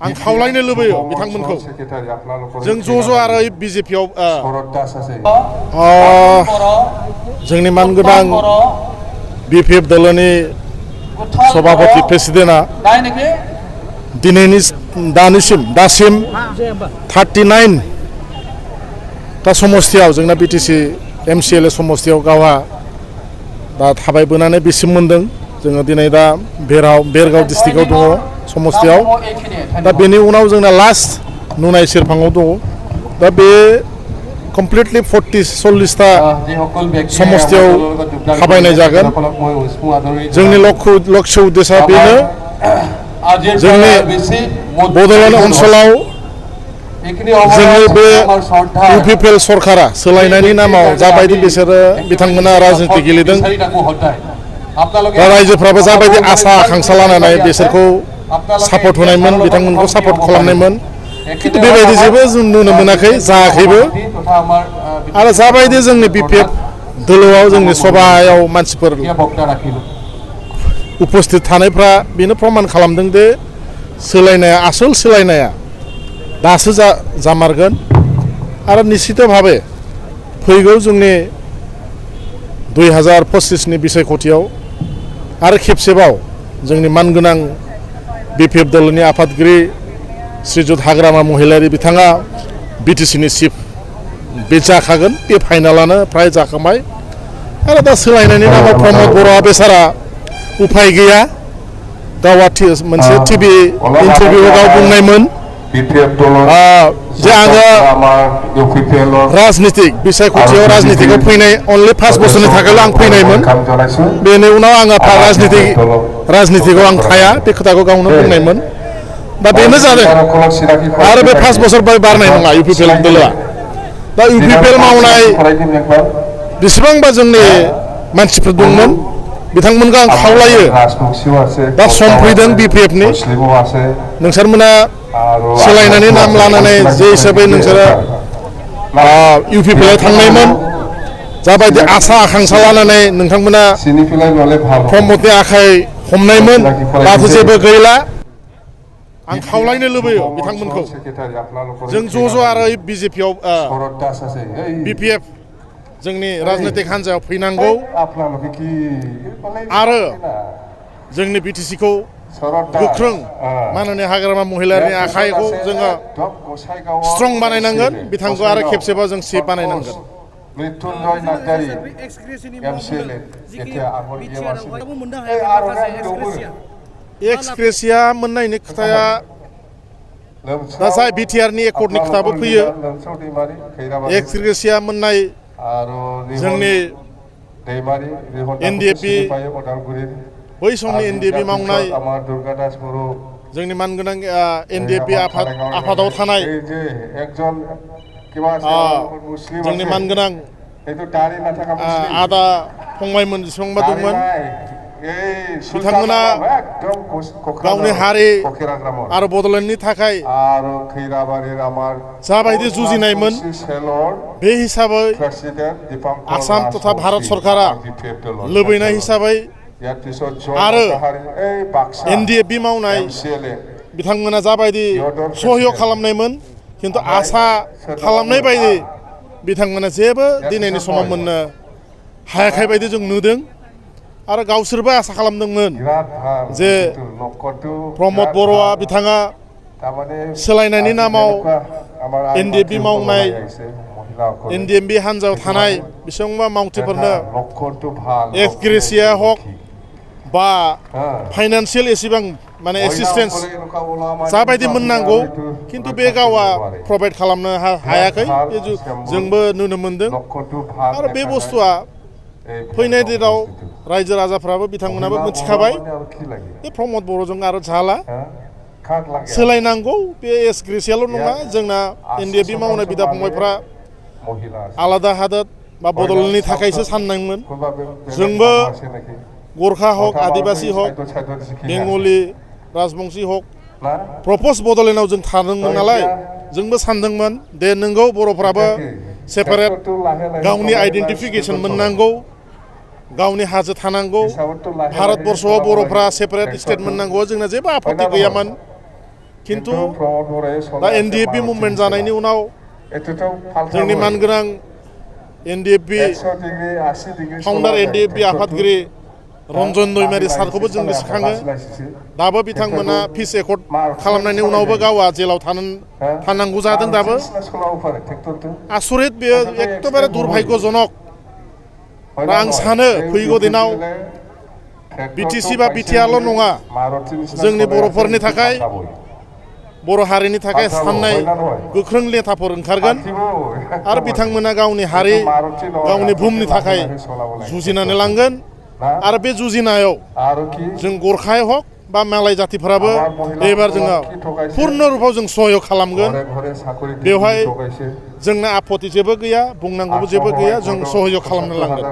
आं खावलायनो लुबैयो बिथांमोनखौ जों ज' आरो बिजेपियाव जोंनि मानगोनां बिपिएफ दलनि सभापति प्रेसिडेन्टआ दासिम 39 ता समस्तियाव जोंना बिटिसि एमसिएलए समस्तियाव गावहा दा थाबायबोनानै बिसिम मोनदों जोङो दिनै दा बेरगाव डिस्ट्रिक्टआव दङ समस्तियाव दा बेनि उनाव जोंना लास्ट नुनाय सेरफाङाव दङ दा बे कमप्लिटलि 40-40 ता समस्तियाव थाबायनाय जागोन जोंनि लक्ष्य उद्देश्यआ बेनो जोंनि बड'लेण्ड ओनसोलाव जोंनि बे इउपिपिएल सरकारा सोलायनायनि नामाव जाबायदि बिसोरो बिथांमोना राजनिति गेलेदों दा रायजोफ्राबो जाबायदि आसा आकांक्षा लानानै बिसोरखौ सापर्ट होनायमोन बिथांमोनखौ सापर्ट खालामनायमोन खिन्थु बेबायदि जेबो जों नुनो मोनाखै जायाखैबो आरो जाबायदि जोंनि बिपिएफ दोलोआव जोंनि सभायाव मानसिफोर उपस्थित थानायफ्रा बेनो प्रमान खालामदों दे सोलायनाया आसोल सोलायनाया दासो जामारगोन आरो निश्चित भाबे फैगौ जोंनि 2025 नि बिसायख'थियाव आरो खेबसेबाव जोंनि मानगोनां बिपिएफ दलनि आफादगिरि श्रीजुत हाग्रामा महिलारि बिथाङा बिटिसिनि चिफ बे जाखागोन बे फाइनालानो फ्राय जाखांबाय आरो दा सोलायनायनि नामाव प्रमद बर'आ बेसारा उफाय गैया गावा मोनसे टिभि इन्टारभिउआव गाव बुंनायमोन जे आङो राजनितिक बिसायख'थियाव राजनितिकआव फैनाय अनलि 5 बोसोरनि थाखायल' आं फैनायमोन बेनि उनाव आङो राजनितिकआव आं थाया बे खोथाखौ गावनो बुंनायमोन दा बेनो जादों आरो बे 5 बोसोर बारनाय नङा इउपिपिएल दोलोआ दा इउपिपिएल मावनाय बेसेबांबा जोंनि मानसिफोर दंमोन बिथांमोनखौ आं खावलायो दा सम फैदों बिपिएफनि नोंसोरमोना सोलायनानै नाम लानानै जे हिसाबै नोंसोरो इउपिपिएलआव थांनायमोन जाबायदि आसा आकांक्षा लानानै नोंथांमोना प्रमदनि आखाइ हमनायमोन दाथ' जेबो गैला आं खावलायनो लुबैयो बिथांमोनखौ जों ज' आरो बिजेपियाव बिपिएफ जोंनि राजनीतिक हान्जायाव फैनांगौ आरो जोंनि बिटिसिखौ गोख्रों माननीय हाग्रामा महिलारिनि आखाइखौ जोङो स्ट्रं बानायनांगोन बिथांखौ आरो खेबसेबाव जों चिफ बानायनांगोन मृत्युंजय नार्जारी एमसिएलए एक्सग्रेसिया मोननायनि खोथाया दा जाय बिटिआरनि एकर्डनि खोथाबो फैयो एक्सग्रेसिया मोननाय जोंनि एनडिएफबि बै समनि एनडिएफबि मावनाय जोंनि मानगोनां एनडिएफबि आफादाव थानाय जोंनि मानगोनां आदा फंबायमोन जेसेबांबा दंमोन बिथांमोना गावनि हारि आरो बड'लेण्डनि थाखाय जाबायदि जुजिनायमोन बे हिसाबै आसाम तथा भारत सरकारा लुबैनाय हिसाबै आरो एनडिएफबि मावनाय बिथांमोना जाबायदि सहयोग खालामनायमोन खिन्थु आसा खालामनाय बायदि बिथांमोना जेबो दिनैनि समाव मोननो हायाखै बायदि जों नुदों आरो गावसोरबो आसा खालामदोंमोन जे प्रमद बर'आ बिथाङा सोलायनायनि नामाव एनडिएफबि मावनाय एनडिएफबि हान्जायाव थानाय बेसेबांबा मावथिफोरनो एक्सग्रेसिया हक बा फाइनान्सियेल एसेबां माने एसिस्टेन्स जाबायदि मोननांगौ खिन्थु बे गावा प्रभाइड खालामनो हायाखै बे जोंबो नुनो मोनदों आरो बे बुस्थुआ फैनाय दिनाव रायजो राजाफ्राबो बिथांमोनाबो मिथिखाबाय बे प्रमद बर'जों आरो जाला सोलायनांगौ बे एक्सग्रेसियाल' नङा जोंना एनडिएफबि मावनाय बिदा फंबायफ्रा आलादा हादोर बा बड'लेण्डनि थाखायसो साननायमोन जोंबो गोरखा हक आदिबासि हक बेंगलि राजबंशी हक प्रप'ज बड'लेण्डआव जों थादोंमोन नालाय जोंबो सानदोंमोन दे नोंगौ बर'फ्राबो सेपारेट गावनि आइडेन्टिफिकेसन मोननांगौ गावनि हाजो थानांगौ भारतबर्षआव बर'फ्रा सेपारेट स्टेट मोननांगौ जोंना जेबो आपत्ति गैयामोन खिन्थु दा NDFB मुभमेन्ट जानायनि उनाव जोंनि मानगोनां NDFB फाउन्डार NDFB आफादगिरि रन्जन दैमारि सारखौबो जों गोसोखाङो दाबो बिथांमोना पिस एकर्ड खालामनायनि उनावबो गावआ जेलाव थानांगौ जादों दाबो आसरित बेयो एकदबारे दुर्भाग्यजनक दा आं सानो फैगौ दिनाव BTC बा BTRल' नङा जोंनि बर'फोरनि थाखाय बर' हारिनि थाखाय साननाय गोख्रों नेताफोर ओंखारगोन आरो बिथांमोना गावनि हारि गावनि बुहुमनि थाखाय जुजिनानै लांगोन आरो बे जुजिनायाव जों गरखाय हक बा मालाय जातिफोराबो एबार जोङो पुर्ण रूपाव जों सहयोग खालामगोन बेवहाय जोंना आपत्ति जेबो गैया बुंनांगौबो जेबो गैया जों सहयोग खालामनो लांगोन